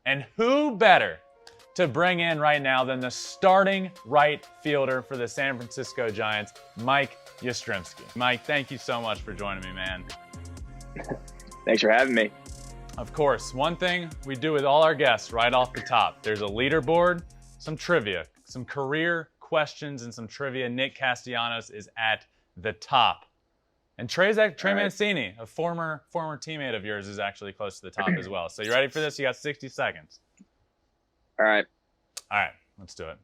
And who better to bring in right now than the starting right fielder for the San Francisco Giants, Mike Yastrzemski. Mike, thank you so much for joining me, man. Thanks for having me. Of course, one thing we do with all our guests right off the top, there's a leaderboard, some trivia, some career questions, and some trivia. Nick Castellanos is at the top. And Trey Mancini, a former teammate of yours, is actually close to the top as well. So you ready for this? You got 60 seconds. All right, let's do it.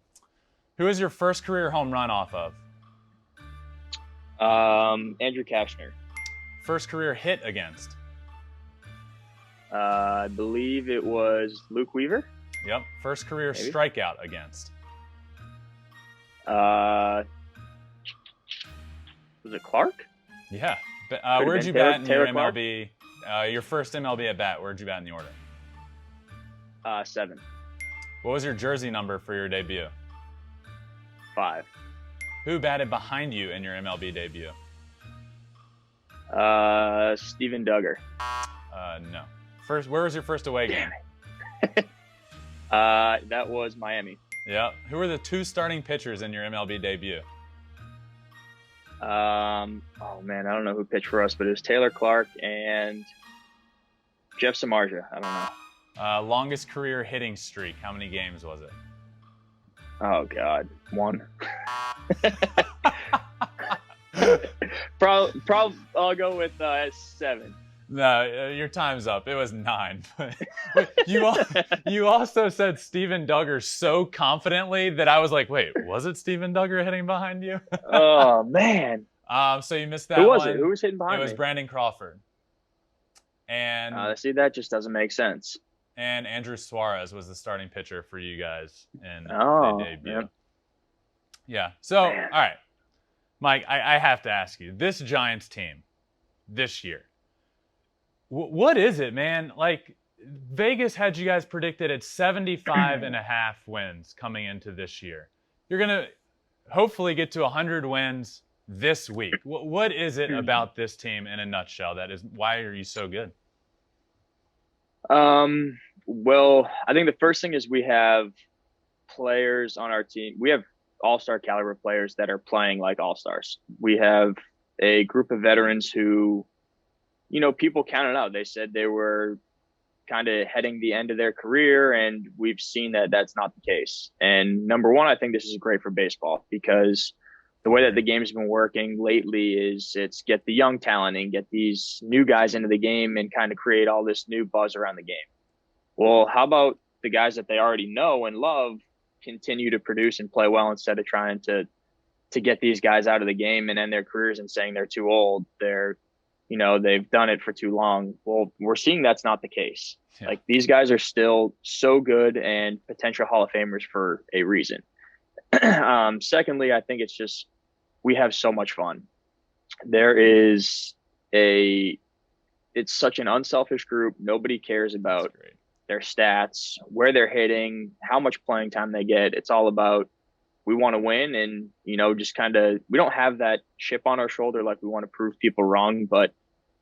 Who is your first career home run off of? Andrew Kashner. First career hit against? I believe it was Luke Weaver. Yep. First career Maybe. Strikeout against? Was it Clark? Yeah. Where'd you bat in Taylor your Clark? MLB? Your first MLB at bat, where'd you bat in the order? 7. What was your jersey number for your debut? 5. Who batted behind you in your MLB debut? Steven Duggar. No. Where was your first away game? That was Miami. Yep. Who were the 2 starting pitchers in your MLB debut? Oh man, I don't know who pitched for us, but it was Taylor Clark and Jeff Samardzija. I don't know. Longest career hitting streak. How many games was it? Oh God, 1. Probably I'll go with 7. No, your time's up. It was 9. You also said Steven Duggar so confidently that I was like, wait, was it Steven Duggar hitting behind you? Oh man. So you missed that. Who was one. it? Who was hitting behind me? It was Brandon Crawford. And see, that just doesn't make sense. And Andrew Suarez was the starting pitcher for you guys in Oh, the debut. yeah. Yeah. So, Man. all right, Mike, I have to ask you, this Giants team this year, what is it, man? Like, Vegas had you guys predicted at 75.5 wins coming into this year. You're going to hopefully get to 100 wins this week. What is it about this team in a nutshell why are you so good? Well, I think the first thing is we have players on our team. We have all-star caliber players that are playing like all-stars. We have a group of veterans who, people counted out. They said they were kind of heading the end of their career, and we've seen that that's not the case. And number one, I think this is great for baseball because the way that the game's been working lately is it's get the young talent and get these new guys into the game and kind of create all this new buzz around the game. Well, how about the guys that they already know and love continue to produce and play well instead of trying to get these guys out of the game and end their careers and saying they're too old, they've done it for too long. Well, we're seeing that's not the case. Yeah. Like, these guys are still so good and potential Hall of Famers for a reason. Secondly, I think it's just we have so much fun. It's such an unselfish group. Nobody cares about their stats, where they're hitting, how much playing time they get. It's all about, we want to win, and just kind of, we don't have that chip on our shoulder like we want to prove people wrong, but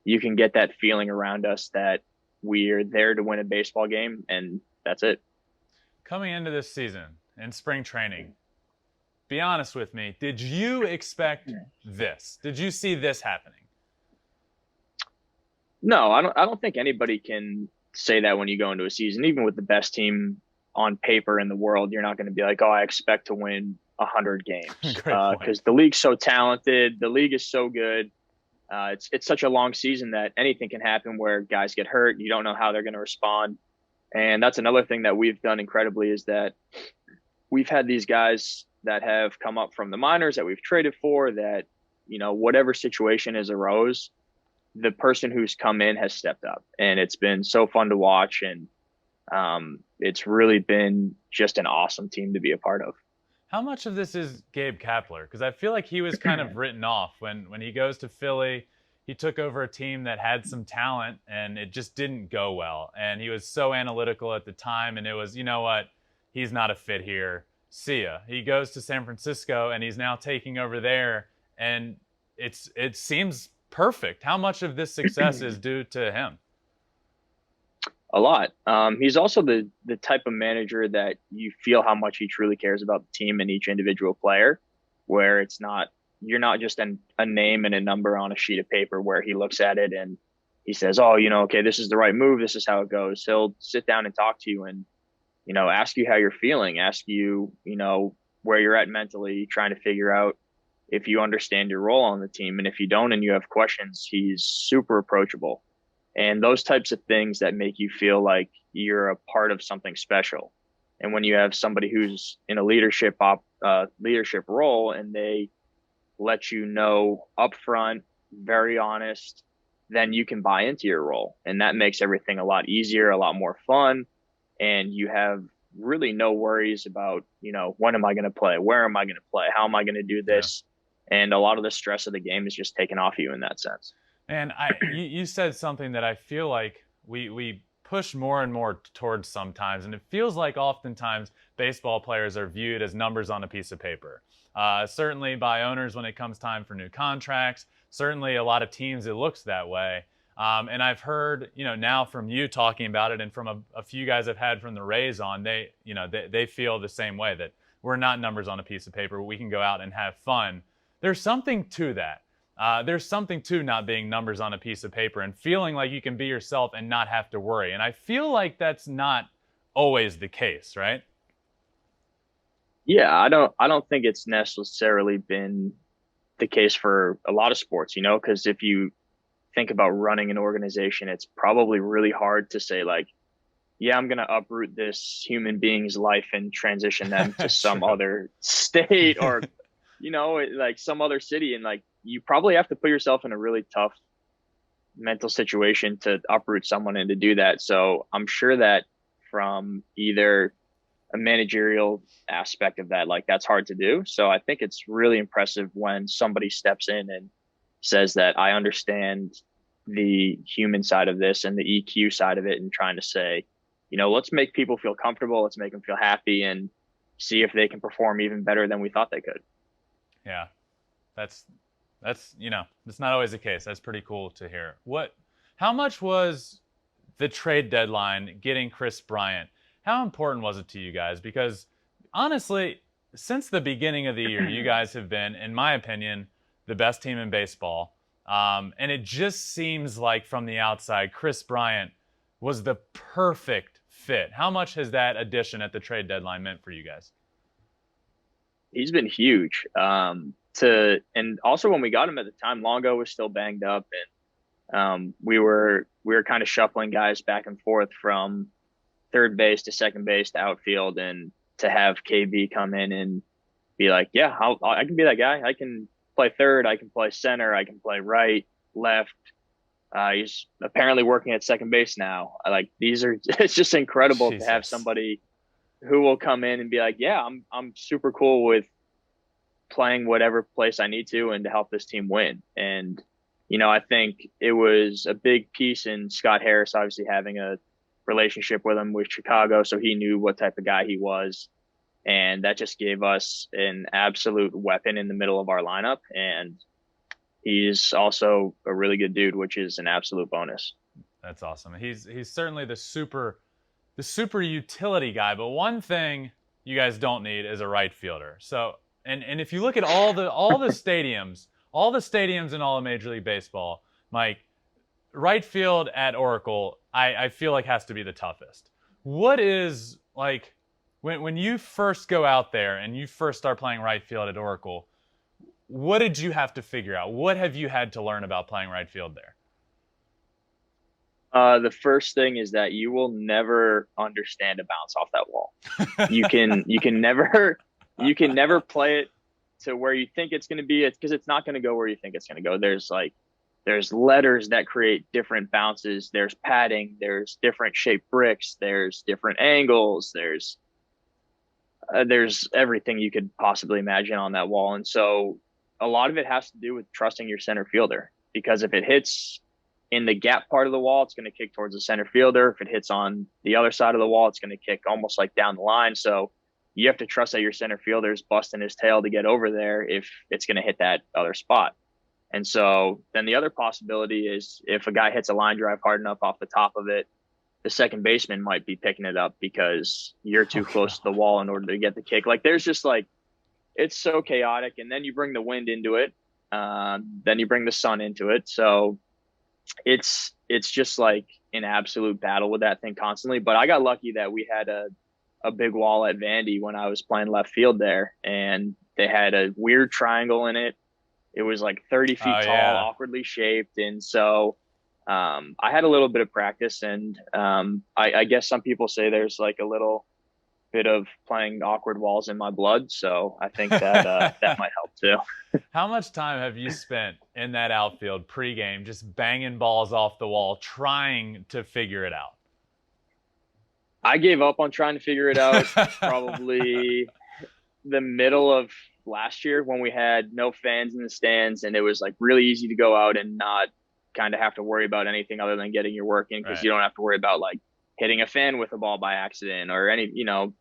you can get that feeling around us that we're there to win a baseball game, and that's it. Coming into this season in spring training, be honest with me, did you expect this? Did you see this happening? No, I don't think anybody can say that when you go into a season. Even with the best team on paper in the world, you're not going to be like, oh, I expect to win 100 games because the league's so talented. The league is so good. It's such a long season that anything can happen where guys get hurt. You don't know how they're going to respond. And that's another thing that we've done incredibly is that we've had these guys that have come up from the minors that we've traded for that, whatever situation has arose, the person who's come in has stepped up, and it's been so fun to watch. And it's really been just an awesome team to be a part of. How much of this is Gabe Kapler? Because I feel like he was kind of written off when he goes to Philly. He took over a team that had some talent, and it just didn't go well. And he was so analytical at the time, and it was, you know what? He's not a fit here. See ya. He goes to San Francisco, and he's now taking over there, and it seems perfect. How much of this success is due to him? A lot. He's also the type of manager that you feel how much he truly cares about the team and each individual player, where it's not you're not just a name and a number on a sheet of paper where he looks at it and he says, "Oh, okay, this is the right move. This is how it goes." He'll sit down and talk to you and ask you how you're feeling, ask you where you're at mentally, trying to figure out if you understand your role on the team, and if you don't and you have questions, he's super approachable. And those types of things that make you feel like you're a part of something special. And when you have somebody who's in a leadership role and they let you know upfront, very honest, then you can buy into your role, and that makes everything a lot easier, a lot more fun, and you have really no worries about when am I going to play, where am I going to play, how am I going to do this, and a lot of the stress of the game is just taken off you in that sense. And you said something that I feel like we push more and more towards sometimes, and it feels like oftentimes baseball players are viewed as numbers on a piece of paper. Certainly by owners when it comes time for new contracts. Certainly a lot of teams it looks that way. And I've heard now from you talking about it, and from a few guys I've had from the Rays on, they feel the same way, that we're not numbers on a piece of paper. We can go out and have fun. There's something to that. There's something to not being numbers on a piece of paper and feeling like you can be yourself and not have to worry. And I feel like that's not always the case, right? Yeah, I don't think it's necessarily been the case for a lot of sports, because if you think about running an organization, it's probably really hard to say like, yeah, I'm going to uproot this human being's life and transition them to some other state or, like some other city. And like, you probably have to put yourself in a really tough mental situation to uproot someone and to do that. So I'm sure that from either a managerial aspect of that, like that's hard to do. So I think it's really impressive when somebody steps in and says that I understand the human side of this and the EQ side of it, and trying to say, let's make people feel comfortable. Let's make them feel happy and see if they can perform even better than we thought they could. Yeah, that's it's not always the case. That's pretty cool to hear. How much was the trade deadline getting Chris Bryant? How important was it to you guys? Because honestly, since the beginning of the year, you guys have been, in my opinion, the best team in baseball. And it just seems like from the outside, Chris Bryant was the perfect fit. How much has that addition at the trade deadline meant for you guys? He's been huge. And also when we got him at the time, Longo was still banged up, and we were kind of shuffling guys back and forth from third base to second base to outfield, and to have KB come in and be like, yeah, I can be that guy. I can play third. I can play center. I can play right, left. He's apparently working at second base now. It's just incredible to have somebody who will come in and be like, yeah, I'm super cool with playing whatever place I need to and to help this team win. And, I think it was a big piece in Scott Harris, obviously having a relationship with him with Chicago. So he knew what type of guy he was. And that just gave us an absolute weapon in the middle of our lineup. And he's also a really good dude, which is an absolute bonus. That's awesome. He's certainly the super utility guy. But one thing you guys don't need is a right fielder. So, and if you look at all the stadiums, in all of Major League Baseball, Mike, right field at Oracle, I feel like has to be the toughest. What is like when you first go out there and you first start playing right field at Oracle? What did you have to figure out? What have you had to learn about playing right field there? The first thing is that you will never understand a bounce off that wall. You can never play it to where you think it's going to be. It's because it's not going to go where you think it's going to go. There's letters that create different bounces. There's padding. There's different shaped bricks. There's different angles. There's everything you could possibly imagine on that wall. And so a lot of it has to do with trusting your center fielder, because if it hits in the gap part of the wall, it's going to kick towards the center fielder. If it hits on the other side of the wall, it's going to kick almost like down the line. So you have to trust that your center fielder is busting his tail to get over there if it's going to hit that other spot. And so then the other possibility is if a guy hits a line drive hard enough off the top of it, the second baseman might be picking it up because you're too close to the wall in order to get the kick. Like there's just like, it's so chaotic. And then you bring the wind into it. Then you bring the sun into it. So it's just like an absolute battle with that thing constantly. But I got lucky that we had a big wall at Vandy when I was playing left field there, and they had a weird triangle in it. It was like 30 feet tall, yeah. awkwardly shaped. And so I had a little bit of practice, and I guess some people say there's like a little bit of playing awkward walls in my blood. So I think that that might help too. How much time have you spent in that outfield pregame just banging balls off the wall, trying to figure it out? I gave up on trying to figure it out probably the middle of last year when we had no fans in the stands, and it was like really easy to go out and not kind of have to worry about anything other than getting your work in, because Right. you don't have to worry about like hitting a fan with a ball by accident or any,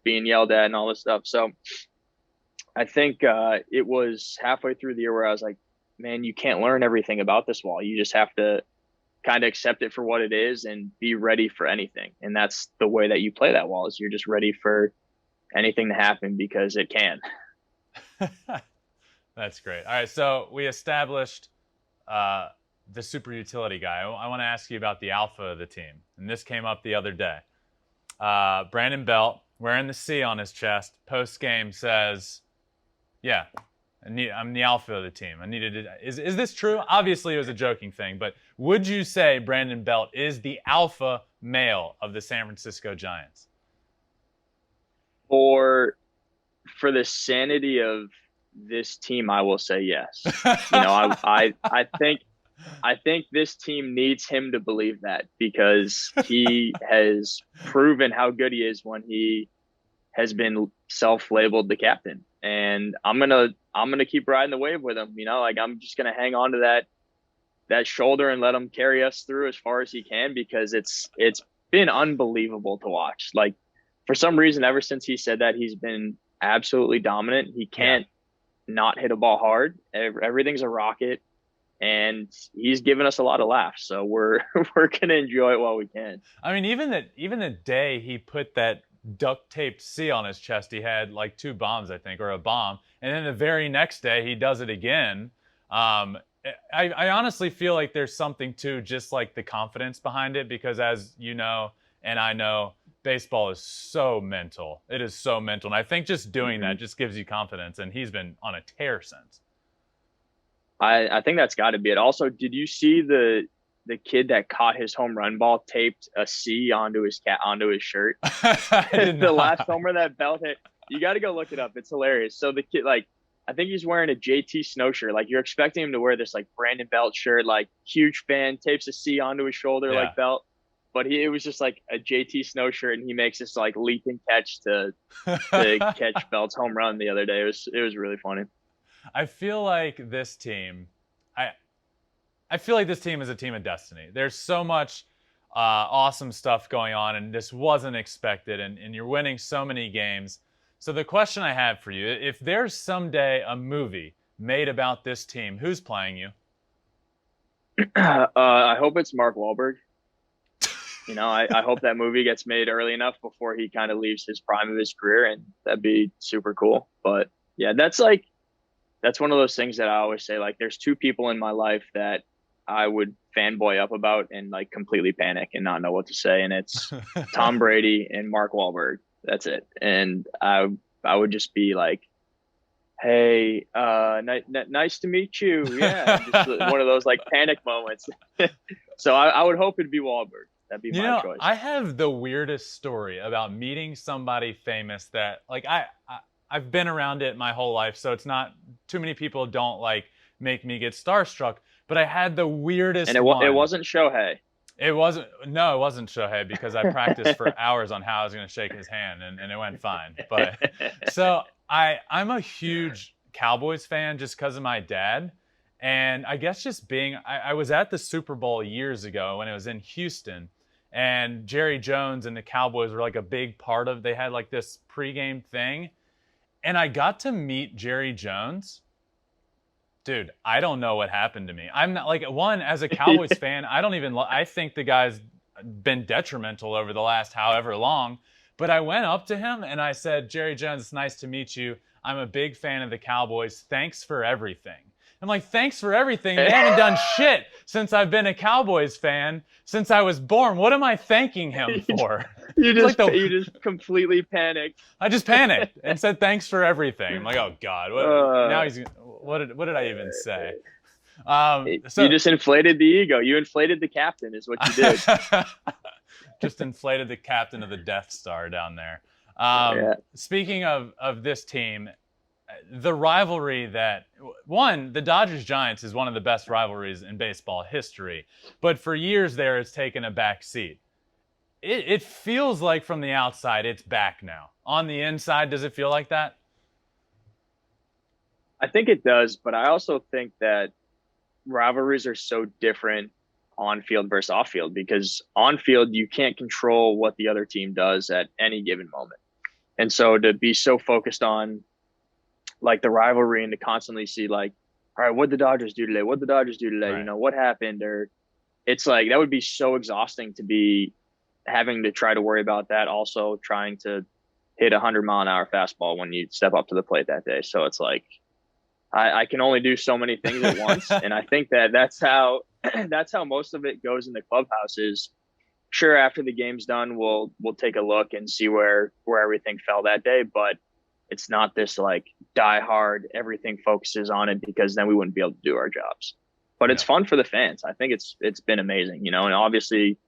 being yelled at and all this stuff. So I think it was halfway through the year where I was like, man, you can't learn everything about this wall. You just have to kind of accept it for what it is and be ready for anything. And that's the way that you play that wall, is you're just ready for anything to happen because it can. That's great. All right, so we established the super utility guy. I want to ask you about the alpha of the team. And this came up the other day. Brandon Belt, wearing the C on his chest, post-game says, yeah, I'm the alpha of the team. I needed to. Is this true? Obviously, it was a joking thing, but would you say Brandon Belt is the alpha male of the San Francisco Giants? For the sanity of this team, I will say yes. I think this team needs him to believe that, because he has proven how good he is when he has been self-labeled the captain. And I'm gonna keep riding the wave with him. Like I'm just gonna hang on to that shoulder and let him carry us through as far as he can, because it's been unbelievable to watch. Like for some reason, ever since he said that, he's been absolutely dominant. He can't not hit a ball hard. Everything's a rocket, and he's given us a lot of laughs. So we're gonna enjoy it while we can. I mean, even the day he put that duct taped C on his chest, he had like 2 bombs, I think, or a bomb, and then the very next day he does it again. I honestly feel like there's something to just like the confidence behind it, because as you know, and I know, baseball is so mental. It is so mental. And I think just doing that just gives you confidence. And he's been on a tear since. I think that's got to be it. Also, did you see the kid that caught his home run ball taped a C onto his shirt? The last homer that Belt hit. You got to go look it up. It's hilarious. So the kid, like, I think he's wearing a JT Snow shirt. Like, you're expecting him to wear this like Brandon Belt shirt, like huge fan, tapes a C onto his shoulder like Belt. But it was just like a JT Snow shirt, and he makes this like leaping catch to catch Belt's home run the other day. It was really funny. I feel like this team, I feel like this team is a team of destiny. There's so much awesome stuff going on, and this wasn't expected, and you're winning so many games. So the question I have for you, if there's someday a movie made about this team, who's playing you? I hope it's Mark Wahlberg. I hope that movie gets made early enough before he kind of leaves his prime of his career, and that'd be super cool. But yeah, that's one of those things that I always say, like, there's 2 people in my life that I would fanboy up about and like completely panic and not know what to say. And it's Tom Brady and Mark Wahlberg. That's it. And I would just be like, hey, nice to meet you. Yeah. Just one of those like panic moments. So I would hope it'd be Wahlberg. That'd be my choice. I have the weirdest story about meeting somebody famous that like I've been around it my whole life, so it's not too many people don't like make me get starstruck. But I had the weirdest and it wasn't Shohei. It wasn't Shohei, because I practiced for hours on how I was going to shake his hand, and it went fine. But so I'm a huge Cowboys fan just because of my dad. And I guess just I was at the Super Bowl years ago when it was in Houston, and Jerry Jones and the Cowboys were like a big part of, they had like this pregame thing. And I got to meet Jerry Jones. Dude, I don't know what happened to me. I'm not like, one, as a Cowboys fan, I don't even, I think the guy's been detrimental over the last however long. But I went up to him and I said, Jerry Jones, it's nice to meet you. I'm a big fan of the Cowboys. Thanks for everything. I'm like, thanks for everything. They haven't done shit since I've been a Cowboys fan since I was born. What am I thanking him for? You just completely panicked. I just panicked and said thanks for everything. I'm like, oh God, what did I even say? You just inflated the ego. You inflated the captain, is what you did. Just inflated the captain of the Death Star down there. Speaking of this team, the rivalry the Dodgers-Giants is one of the best rivalries in baseball history. But for years there, it's taken a back seat. It feels like from the outside, it's back now. On the inside, does it feel like that? I think it does, but I also think that rivalries are so different on field versus off field, because on field, you can't control what the other team does at any given moment. And so to be so focused on like the rivalry and to constantly see like, all right, what'd the Dodgers do today? What'd the Dodgers do today? Right. What happened? Or it's like, that would be so exhausting to be having to try to worry about that. Also trying to hit 100-mile-an-hour fastball when you step up to the plate that day. So it's like, I can only do so many things at once. And I think that's how most of it goes in the clubhouse. Is sure, after the game's done, we'll take a look and see where everything fell that day. But it's not this like die hard, everything focuses on it, because then we wouldn't be able to do our jobs. But it's fun for the fans. I think it's been amazing, and obviously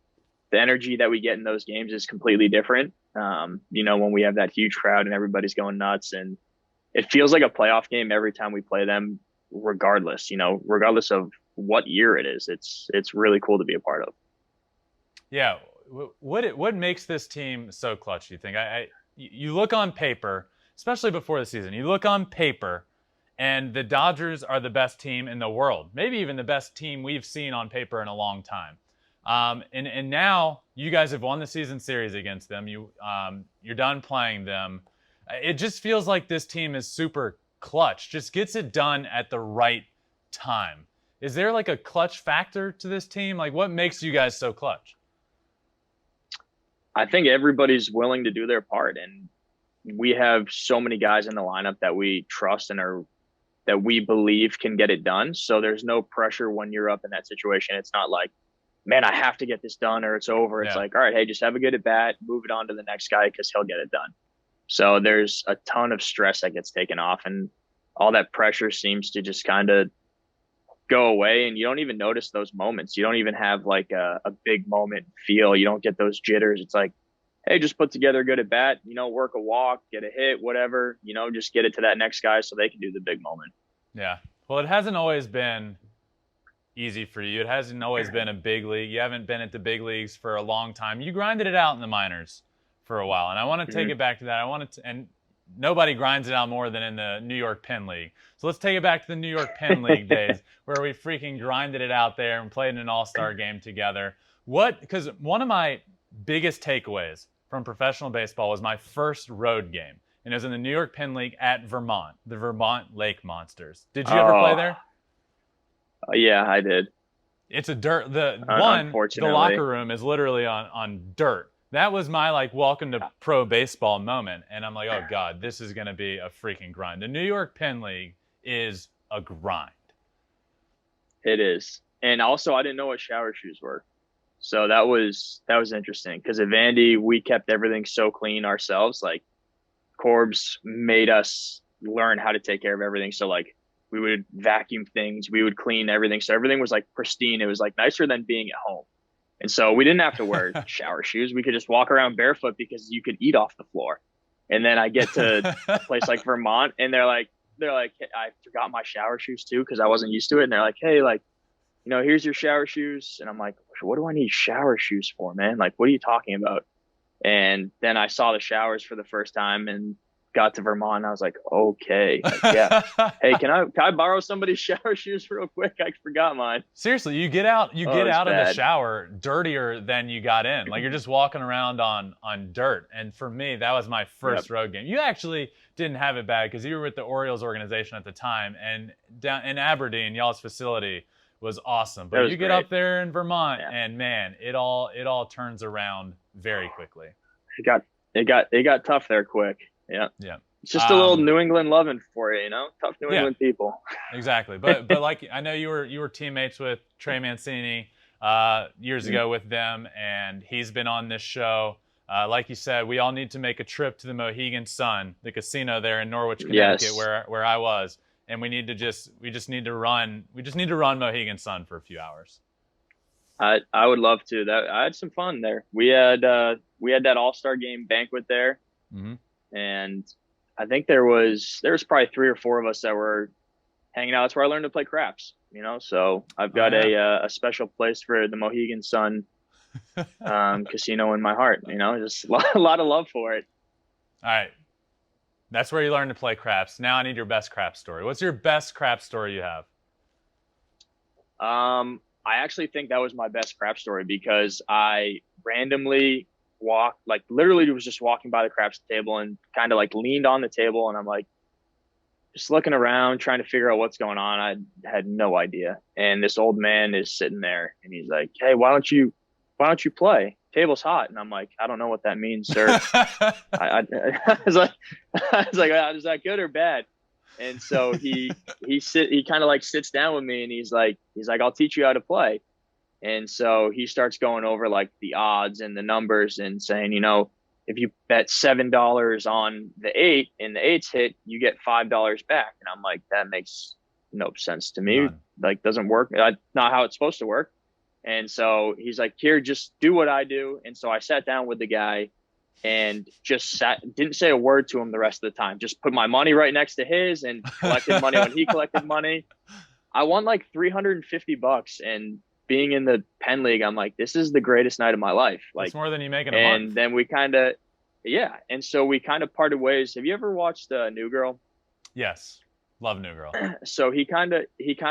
the energy that we get in those games is completely different. When we have that huge crowd and everybody's going nuts, and it feels like a playoff game every time we play them, regardless of what year it is. It's really cool to be a part of. Yeah. What makes this team so clutch, do you think? You look on paper, especially before the season, you look on paper and the Dodgers are the best team in the world, maybe even the best team we've seen on paper in a long time. And now you guys have won the season series against them. You're done playing them. It just feels like this team is super clutch, just gets it done at the right time. Is there like a clutch factor to this team? Like, what makes you guys so clutch? I think everybody's willing to do their part, and we have so many guys in the lineup that we trust and that we believe can get it done. So there's no pressure when you're up in that situation. It's not like, man, I have to get this done or it's over. It's like, all right, hey, just have a good at bat, move it on to the next guy because he'll get it done. So there's a ton of stress that gets taken off, and all that pressure seems to just kind of go away, and you don't even notice those moments. You don't even have like a big moment feel. You don't get those jitters. It's like, hey, just put together a good at bat, work a walk, get a hit, whatever, just get it to that next guy so they can do the big moment. Yeah. Well, it hasn't always been easy for you. It hasn't always been a big league. You haven't been at the big leagues for a long time. You grinded it out in the minors for a while, and I want to take it back to that. And nobody grinds it out more than in the New York Penn League. So let's take it back to the New York Penn League days where we freaking grinded it out there and played an all-star game together. Because one of my biggest takeaways from professional baseball was my first road game, and it was in the New York Penn League at Vermont, the Vermont Lake Monsters. Did you ever play there? Yeah, I did. It's a dirt. The Unfortunately, locker room is literally on dirt. That was my welcome to pro baseball moment, and I'm like, oh God, this is going to be a freaking grind. The New York Penn League is a grind. It is, and also I didn't know what shower shoes were, so that was interesting because at Vandy we kept everything so clean ourselves. Like Corbs made us learn how to take care of everything. So we would vacuum things, we would clean everything, so everything was pristine. It was nicer than being at home. And so we didn't have to wear shower shoes. We could just walk around barefoot because you could eat off the floor. And then I get to a place like Vermont, and they're like, hey, I forgot my shower shoes too because I wasn't used to it. And they're like, hey, here's your shower shoes. And I'm like, what do I need shower shoes for, man? What are you talking about? And then I saw the showers for the first time and got to Vermont, and I was like, okay, yeah. Hey, can I borrow somebody's shower shoes real quick? I forgot mine. Seriously, you get out of the shower dirtier than you got in. You're just walking around on dirt. And for me, that was my first road game. You actually didn't have it bad because you were with the Orioles organization at the time, and down in Aberdeen, y'all's facility was awesome. That But was you get great. up there in Vermont, Yeah. and man, it all turns around very quickly. It got tough there quick. Yeah. Yeah. It's just a little New England loving for you, tough New England people. Exactly. But like I know you were teammates with Trey Mancini years ago with them, and he's been on this show. Like you said, we all need to make a trip to the Mohegan Sun, the casino there in Norwich, Connecticut, Yes. where I was, and we just need to run Mohegan Sun for a few hours. I would love to. I had some fun there. We had that All-Star game banquet there, and I think there was probably 3 or 4 of us that were hanging out. That's where I learned to play craps. So I've got a special place for the Mohegan Sun casino in my heart. Just a lot of love for it. All right, that's where you learned to play craps. Now I need your best crap story. What's your best crap story you have? I actually think that was my best crap story because I randomly literally was just walking by the craps table and kind of leaned on the table, and I'm just looking around trying to figure out what's going on. I had no idea. And this old man is sitting there and he's like, "Hey, why don't you play? Table's hot." And I'm like, "I don't know what that means, sir." I was like, "Is that good or bad?" And so he kind of sits down with me and he's like, "I'll teach you how to play." And so he starts going over the odds and the numbers and saying, if you bet $7 on the 8 and the 8's hit, you get $5 back. And I'm like, that makes no sense to me. None. Doesn't work. Not how it's supposed to work. And so he's like, "Here, just do what I do." And so I sat down with the guy and didn't say a word to him the rest of the time. Just put my money right next to his and collected money when he collected money. I won $350, and being in the Penn League, I'm like, this is the greatest night of my life. It's more than you make in a month. And then we and so we kind of parted ways. Have you ever watched New Girl? Yes. Love New Girl. So he kind of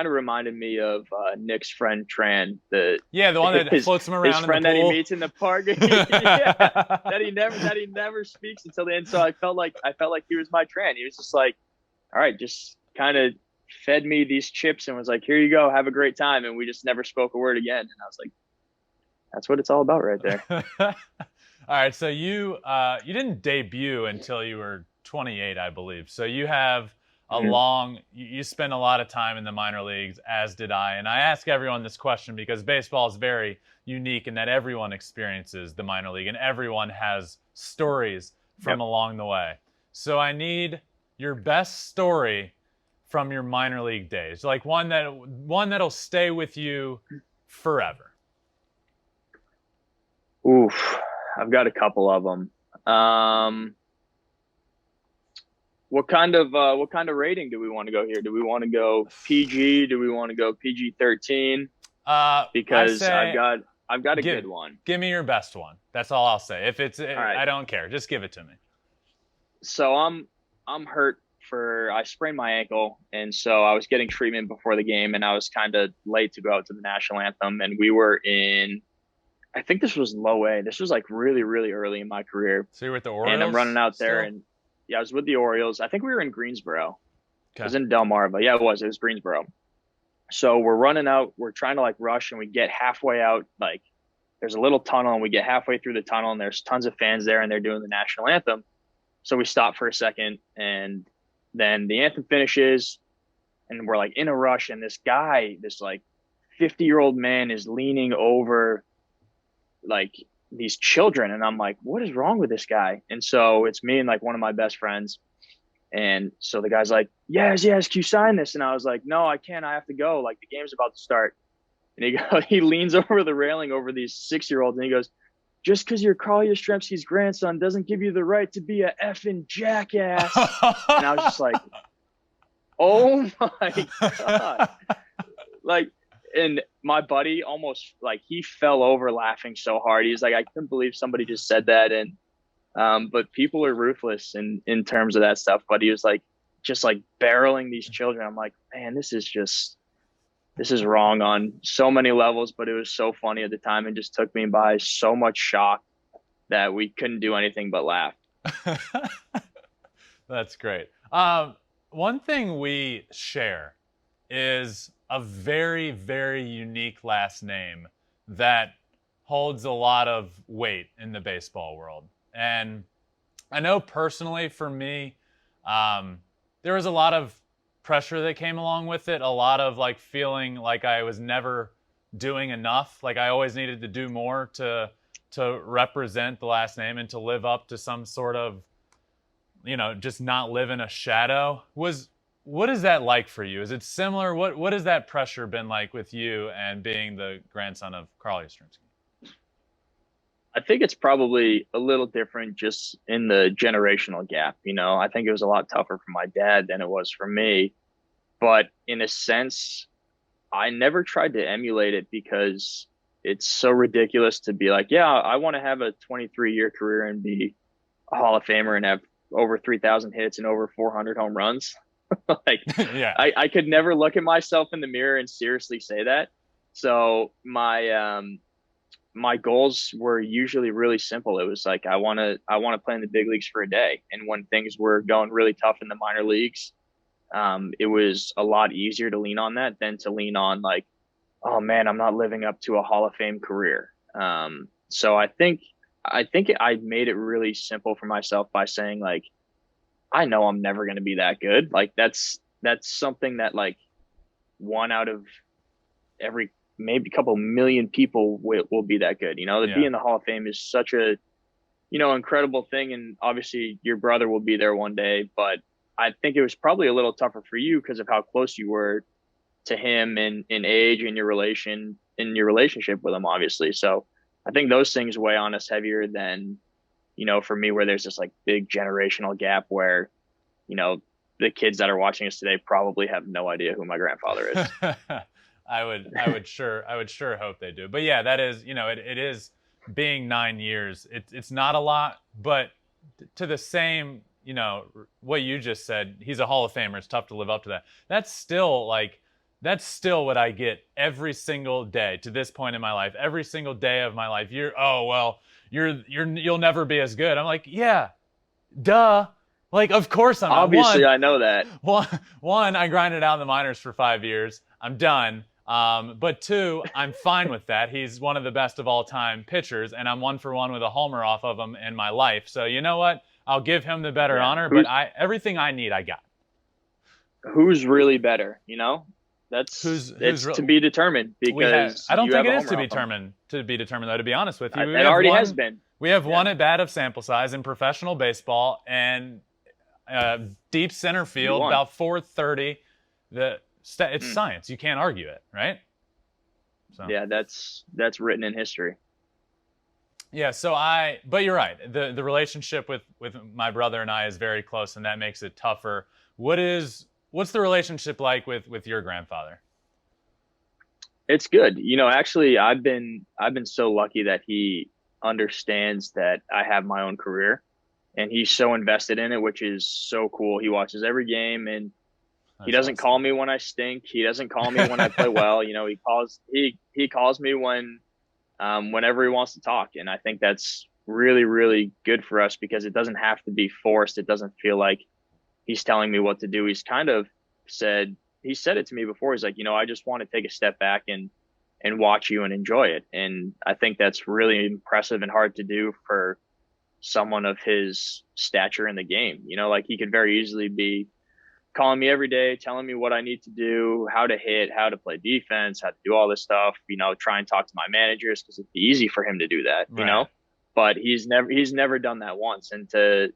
reminded me of Nick's friend Tran, the one that floats him around his friend in the pool. that he meets in the park. that he never speaks until the end. So I felt like he was my Tran. He was just like, all right, just kind of fed me these chips and was like, "Here you go, have a great time." And we just never spoke a word again. And I was like, that's what it's all about right there. All right, so you didn't debut until you were 28, I believe. So you have you spent a lot of time in the minor leagues, as did I. And I ask everyone this question because baseball is very unique in that everyone experiences the minor league and everyone has stories from along the way. So I need your best story from your minor league days, like one that'll stay with you forever. Oof, I've got a couple of them. What kind of rating do we want to go here? Do we want to go PG? Do we want to go PG-13? Because I've got a good one. Give me your best one. That's all I'll say. If it's, right. I don't care. Just give it to me. So I'm hurt. I sprained my ankle, and so I was getting treatment before the game, and I was kind of late to go out to the national anthem, and we were in, I think this was low A. This was really, really early in my career. So you're with the Orioles? And I'm running out there, still? and I was with the Orioles. I think we were in Greensboro. Okay. It was in Del Mar, but it was Greensboro. So we're running out, we're trying to rush, and we get halfway out, there's a little tunnel, and we get halfway through the tunnel, and there's tons of fans there, and they're doing the national anthem. So we stop for a second, and then the anthem finishes, and we're in a rush, and this guy, this 50-year-old man is leaning over these children, and I'm like, what is wrong with this guy? And so it's me and one of my best friends, and so the guy's like, yes, can you sign this? And I was like, no, I can't, I have to go, the game's about to start. And he leans over the railing over these 6-year-olds, and he goes, "Just because you're Carl Yastrzemski's grandson doesn't give you the right to be a effing jackass." And I was just like, oh my God. And my buddy almost he fell over laughing so hard. He's like, I couldn't believe somebody just said that. And but people are ruthless in terms of that stuff. But he was just barreling these children. I'm like, man, this is wrong on so many levels, but it was so funny at the time and just took me by so much shock that we couldn't do anything but laugh. That's great. One thing we share is a very, very unique last name that holds a lot of weight in the baseball world. And I know personally for me, there was a lot of pressure that came along with it, a lot of like feeling like I was never doing enough, like I always needed to do more to represent the last name and to live up to some sort of, just not live in a shadow. What is that like for you? Is it similar? What has that pressure been like with you and being the grandson of Carl Yastrzemski? I think it's probably a little different just in the generational gap. I think it was a lot tougher for my dad than it was for me. But in a sense, I never tried to emulate it because it's so ridiculous to be like, yeah, I want to have a 23-year career and be a Hall of Famer and have over 3,000 hits and over 400 home runs. Like, Yeah. I could never look at myself in the mirror and seriously say that. So my goals were usually really simple. It was like, I want to play in the big leagues for a day. And when things were going really tough in the minor leagues, it was a lot easier to lean on that than to lean on like, oh man, I'm not living up to a Hall of Fame career. So I made it really simple for myself by saying like, I know I'm never going to be that good. Like that's something that like one out of every maybe a couple million people will be that good. To Yeah. be in the Hall of Fame is such a, incredible thing. And obviously your brother will be there one day, but I think it was probably a little tougher for you because of how close you were to him in age and in your relationship with him, obviously. So I think those things weigh on us heavier than, for me, where there's this like big generational gap where, the kids that are watching us today probably have no idea who my grandfather is. I would sure hope they do. But yeah, that is, it is being 9 years. It's not a lot, but to the same, what you just said, he's a Hall of Famer. It's tough to live up to that. That's still what I get every single day to this point in my life. Every single day of my life. You'll never be as good. I'm like, yeah, duh. Like, of course I'm not. Obviously, I know that. One, I grinded out in the minors for 5 years. I'm done. But two, I'm fine with that. He's one of the best of all time pitchers, and I'm 1-for-1 with a homer off of him in my life. So you know what? I'll give him the better honor, but everything I need, I got. Who's really better? That's Who's to be determined because I don't think it is to be determined though. To be honest with you, it already has been. We have one at bat of sample size in professional baseball, and deep center field about 430. It's science. You can't argue it, right? So. Yeah, that's written in history. Yeah, but you're right. The relationship with my brother and I is very close, and that makes it tougher. What's the relationship like with your grandfather? It's good. Actually I've been so lucky that he understands that I have my own career and he's so invested in it, which is so cool. He watches every game and he doesn't call me when I stink. He doesn't call me when I play well. He calls me whenever he wants to talk. And I think that's really, really good for us because it doesn't have to be forced. It doesn't feel like he's telling me what to do. He's kind of said it to me before. He's like, I just want to take a step back and watch you and enjoy it. And I think that's really impressive and hard to do for someone of his stature in the game. Like he could very easily be calling me every day, telling me what I need to do, how to hit, how to play defense, how to do all this stuff, try and talk to my managers because it'd be easy for him to do that, right. But he's never done that once. And to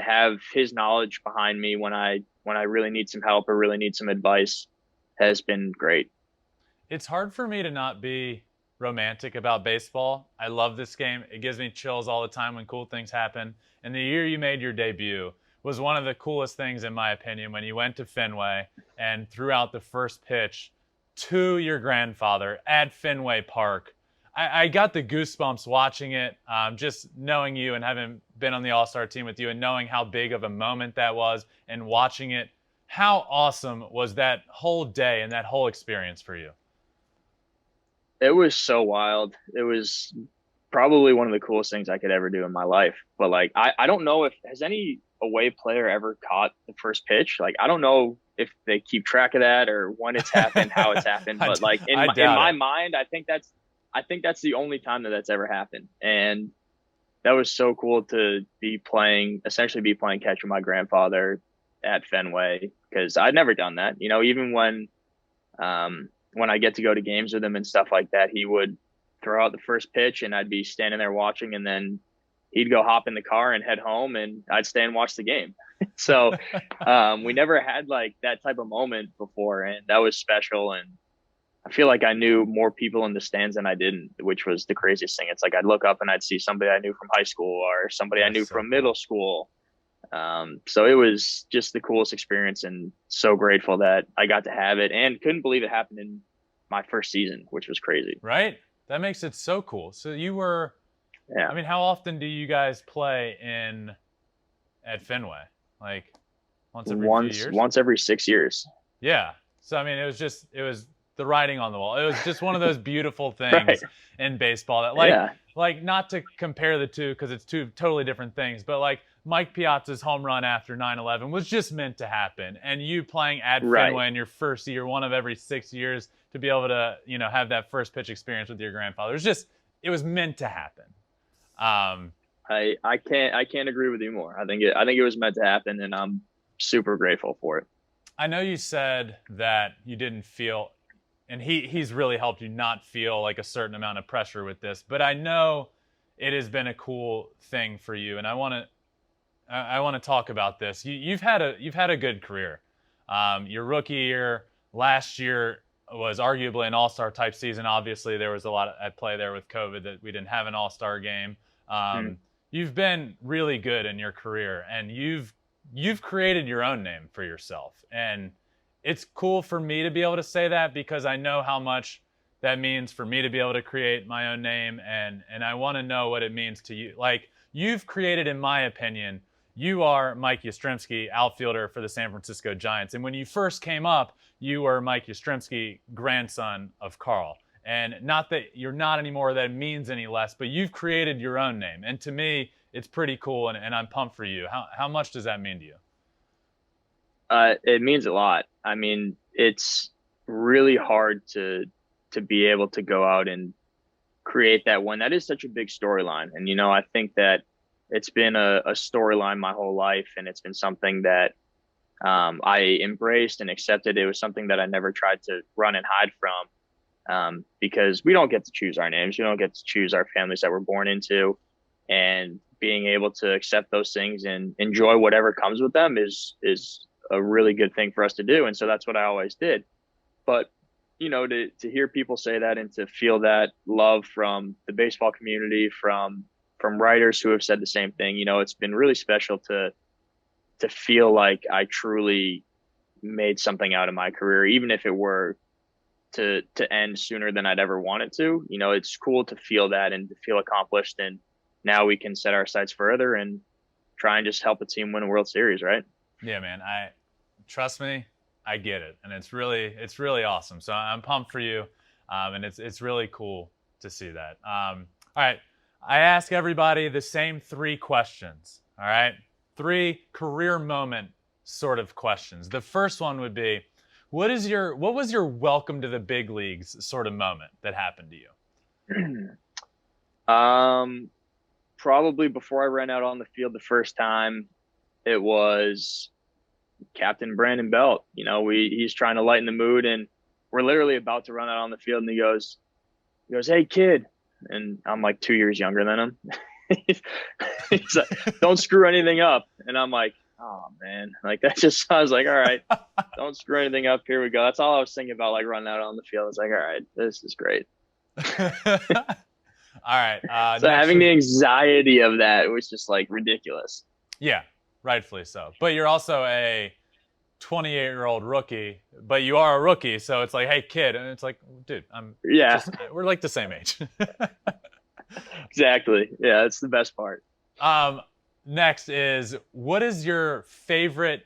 have his knowledge behind me when I really need some help or really need some advice has been great. It's hard for me to not be romantic about baseball. I love this game. It gives me chills all the time when cool things happen. And the year you made your debut was one of the coolest things, in my opinion, when you went to Fenway and threw out the first pitch to your grandfather at Fenway Park. I got the goosebumps watching it, just knowing you and having been on the All-Star team with you and knowing how big of a moment that was and watching it. How awesome was that whole day and that whole experience for you? It was so wild. It was probably one of the coolest things I could ever do in my life. But like, I don't know has any away player ever caught the first pitch? Like, I don't know if they keep track of that or when it's happened, how it's happened. But like in my mind, I think that's the only time that that's ever happened. And that was so cool to essentially be playing catch with my grandfather at Fenway, because I'd never done that. You know, even when I get to go to games with him and stuff like that, he would throw out the first pitch and I'd be standing there watching, and then he'd go hop in the car and head home, and I'd stay and watch the game. So we never had like that type of moment before, and that was special. And I feel like I knew more people in the stands than I didn't, which was the craziest thing. It's like I'd look up and I'd see somebody I knew from high school or somebody I knew from middle school. So it was just the coolest experience, and so grateful that I got to have it, and couldn't believe it happened in my first season, which was crazy. Right? That makes it so cool. So you were, yeah. I mean, how often do you guys play at Fenway? Like once every few years? Once every 6 years. Yeah. So, I mean, it was the writing on the wall. It was just one of those beautiful things in baseball that like not to compare the two because it's two totally different things, but like Mike Piazza's home run after 9/11 was just meant to happen. And you playing at Fenway in your first year, one of every 6 years, to be able to, you know, have that first pitch experience with your grandfather. It was meant to happen. I can't agree with you more. I think it was meant to happen, and I'm super grateful for it. I know you said that you didn't feel, and he's really helped you not feel like a certain amount of pressure with this, but I know it has been a cool thing for you, and I want to talk about this. You've had a good career. Your rookie year last year was arguably an all-star type season. Obviously, there was a lot at play there with COVID that we didn't have an all-star game. You've been really good in your career, and you've created your own name for yourself. And it's cool for me to be able to say that because I know how much that means for me to be able to create my own name. And I want to know what it means to you. Like, you've created, in my opinion, you are Mike Yastrzemski, outfielder for the San Francisco Giants. And when you first came up, you were Mike Yastrzemski, grandson of Carl. And not that you're not anymore, that means any less, but you've created your own name. And to me, it's pretty cool, and I'm pumped for you. How much does that mean to you? It means a lot. I mean, it's really hard to be able to go out and create that one. That is such a big storyline. And, you know, I think that it's been a storyline my whole life, and it's been something that I embraced and accepted. It was something that I never tried to run and hide from, because we don't get to choose our names. We don't get to choose our families that we're born into. And being able to accept those things and enjoy whatever comes with them is a really good thing for us to do. And so that's what I always did. But, you know, to hear people say that and to feel that love from the baseball community, from writers who have said the same thing, you know, it's been really special to feel like I truly made something out of my career, even if it were to end sooner than I'd ever wanted to. You know, it's cool to feel that and to feel accomplished. And now we can set our sights further and try and just help a team win a World Series, right? Yeah, man. Trust me, I get it, and it's really awesome. So I'm pumped for you, and it's really cool to see that. All right, I ask everybody the same 3 questions. All right, 3 career moment sort of questions. The first one would be, what was your welcome to the big leagues sort of moment that happened to you? Probably before I ran out on the field the first time, it was Captain Brandon Belt. You know, he's trying to lighten the mood, and we're literally about to run out on the field, and he goes, "Hey, kid," and I'm like 2 years younger than him. He's like, "Don't screw anything up," and I'm like, "Oh man," like that just sounds like, all right, don't screw anything up. Here we go. That's all I was thinking about, like running out on the field. It's like, all right, this is great. All right. So having the anxiety of that was just like ridiculous. Yeah, rightfully so. But you're also a 28-year-old rookie, but you are a rookie, so it's like, hey, kid, and it's like, dude, we're like the same age. Exactly. Yeah, that's the best part. Next is, what is your favorite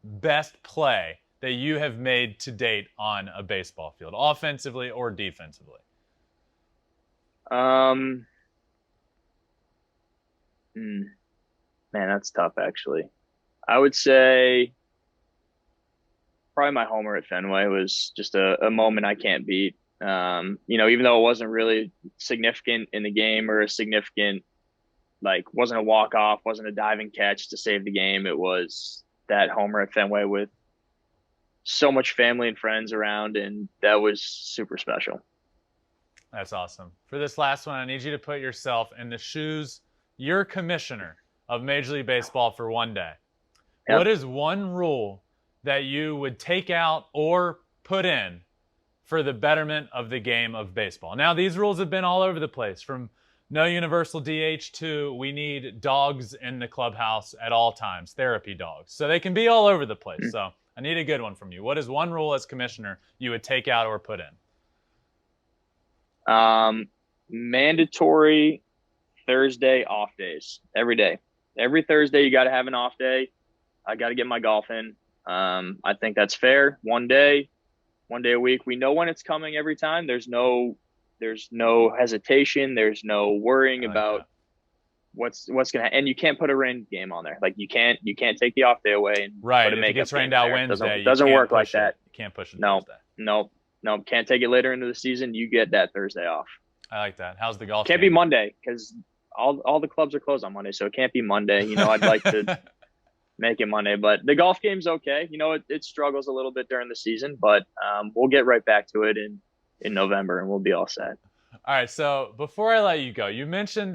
best play that you have made to date on a baseball field, offensively or defensively? Man, that's tough, actually. I would say probably my homer at Fenway was just a moment I can't beat. Even though it wasn't really significant in the game or a significant, like, wasn't a walk off, wasn't a diving catch to save the game. It was that homer at Fenway with so much family and friends around, and that was super special. That's awesome. For this last one, I need you to put yourself in the shoes. You're commissioner of Major League Baseball for one day. Yep. What is one rule that you would take out or put in for the betterment of the game of baseball? Now, these rules have been all over the place, from no universal DH to we need dogs in the clubhouse at all times, therapy dogs. So they can be all over the place. So I need a good one from you. What is one rule as commissioner you would take out or put in? Mandatory Thursday off days every day. Every Thursday you got to have an off day. I got to get my golf in. I think that's fair. One day a week. We know when it's coming every time. There's no hesitation. There's no worrying about what's going to, and you can't put a rain game on there. Like you can't take the off day away and right. If it gets rained out Wednesday, doesn't work like that. You can't push it. No, can't take it later into the season. You get that Thursday off. I like that. How's the golf? Can't be Monday because all the clubs are closed on Monday, so it can't be Monday. I'd like to make it Monday, but the golf game's okay. It struggles a little bit during the season, but we'll get right back to it in November, and we'll be all set. All right. So before I let you go, you mentioned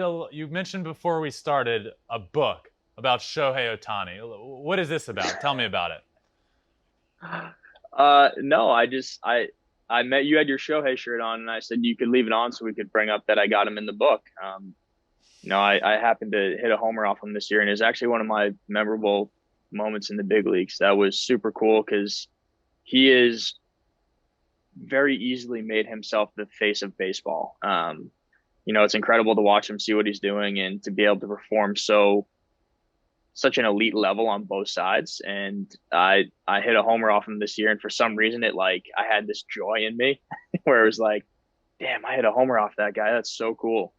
before we started a book about Shohei Ohtani. What is this about? Tell me about it. No, I met you, had your Shohei shirt on, and I said you could leave it on so we could bring up that I got him in the book. I happened to hit a homer off him this year, and it was actually one of my memorable moments in the big leagues. That was super cool because he is very easily made himself the face of baseball. It's incredible to watch him, see what he's doing, and to be able to perform such an elite level on both sides. And I hit a homer off him this year, and for some reason I had this joy in me where it was like, damn, I hit a homer off that guy. That's so cool.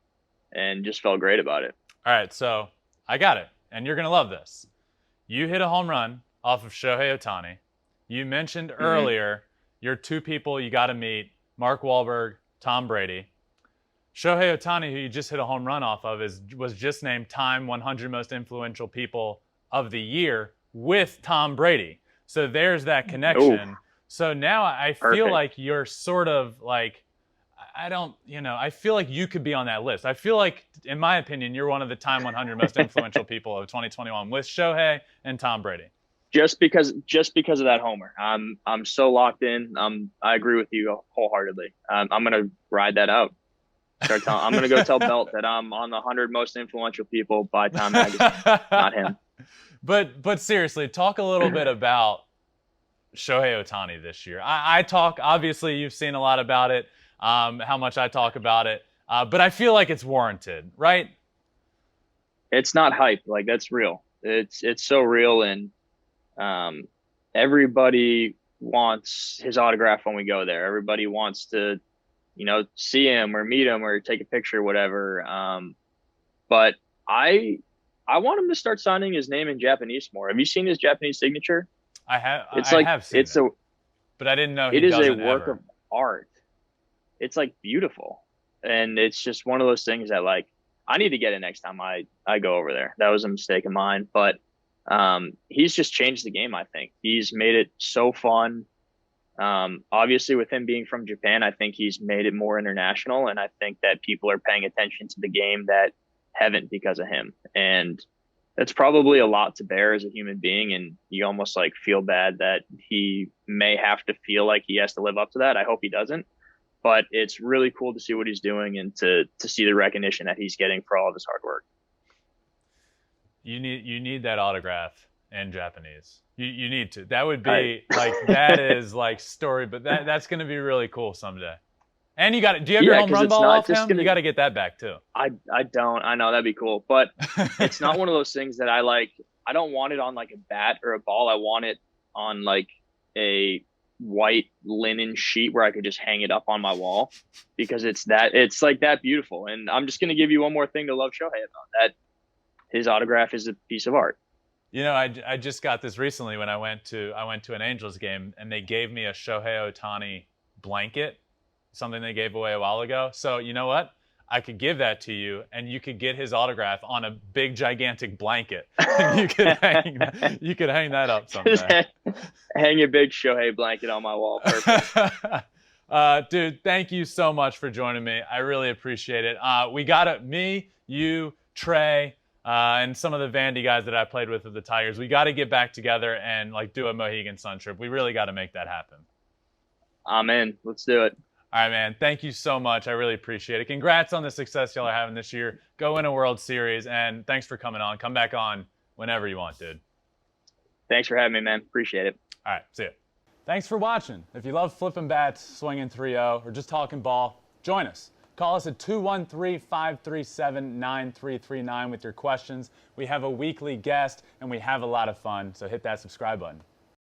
And just felt great about it. All right, so I got it, and you're going to love this. You hit a home run off of Shohei Ohtani. You mentioned earlier your two people you got to meet, Mark Wahlberg, Tom Brady. Shohei Ohtani, who you just hit a home run off of, was just named Time 100 Most Influential People of the Year with Tom Brady. So there's that connection. Ooh. So now I feel like you're sort of like, I feel like you could be on that list. I feel like, in my opinion, you're one of the Time 100 Most Influential People of 2021 with Shohei and Tom Brady. Just because of that homer. I'm so locked in. I agree with you wholeheartedly. I'm going to ride that out. I'm going to go tell Belt that I'm on the 100 most influential people by Time Magazine, not him. But seriously, talk a little bit about Shohei Ohtani this year. I talk, obviously you've seen a lot about it, how much I talk about it, but I feel like it's warranted, right? It's not hype. Like, that's real. It's so real, and everybody wants his autograph when we go there. Everybody wants to see him or meet him or take a picture or whatever. But I want him to start signing his name in Japanese more. Have you seen his Japanese signature? I have. I have seen it. But I didn't know it is a work of art. It's like beautiful. And it's just one of those things that I need to get it next time I go over there. That was a mistake of mine, but he's just changed the game. I think he's made it so fun. Obviously with him being from Japan, I think he's made it more international, and I think that people are paying attention to the game that haven't because of him. And that's probably a lot to bear as a human being, and you almost feel bad that he may have to feel like he has to live up to that. I hope he doesn't, but it's really cool to see what he's doing and to see the recognition that he's getting for all of his hard work. You need that autograph in Japanese. You need to. That would be that is story, but that's going to be really cool someday. And you got it. Do you have your home run ball off him? You got to get that back too. I don't. I know that'd be cool, but it's not one of those things that I like. I don't want it on a bat or a ball. I want it on a white linen sheet where I could just hang it up on my wall, because it's that beautiful. And I'm just going to give you one more thing to love Shohei about. That his autograph is a piece of art. I just got this recently when I went to an Angels game, and they gave me a Shohei Ohtani blanket, something they gave away a while ago. So you know what? I could give that to you, and you could get his autograph on a big, gigantic blanket. And you could hang that up someday. Hang a big Shohei blanket on my wall. Perfect. Dude, thank you so much for joining me. I really appreciate it. We got me, you, Trey, and some of the Vandy guys that I played with the Tigers. We got to get back together and like do a Mohegan Sun trip. We really got to make that happen. I'm in. Let's do it. All right, man. Thank you so much. I really appreciate it. Congrats on the success y'all are having this year. Go win a World Series, and thanks for coming on. Come back on whenever you want, dude. Thanks for having me, man. Appreciate it. All right, see ya. Thanks for watching. If you love flipping bats, swinging 3-0, or just talking ball, join us. Call us at 213-537-9339 with your questions. We have a weekly guest, and we have a lot of fun, so hit that subscribe button.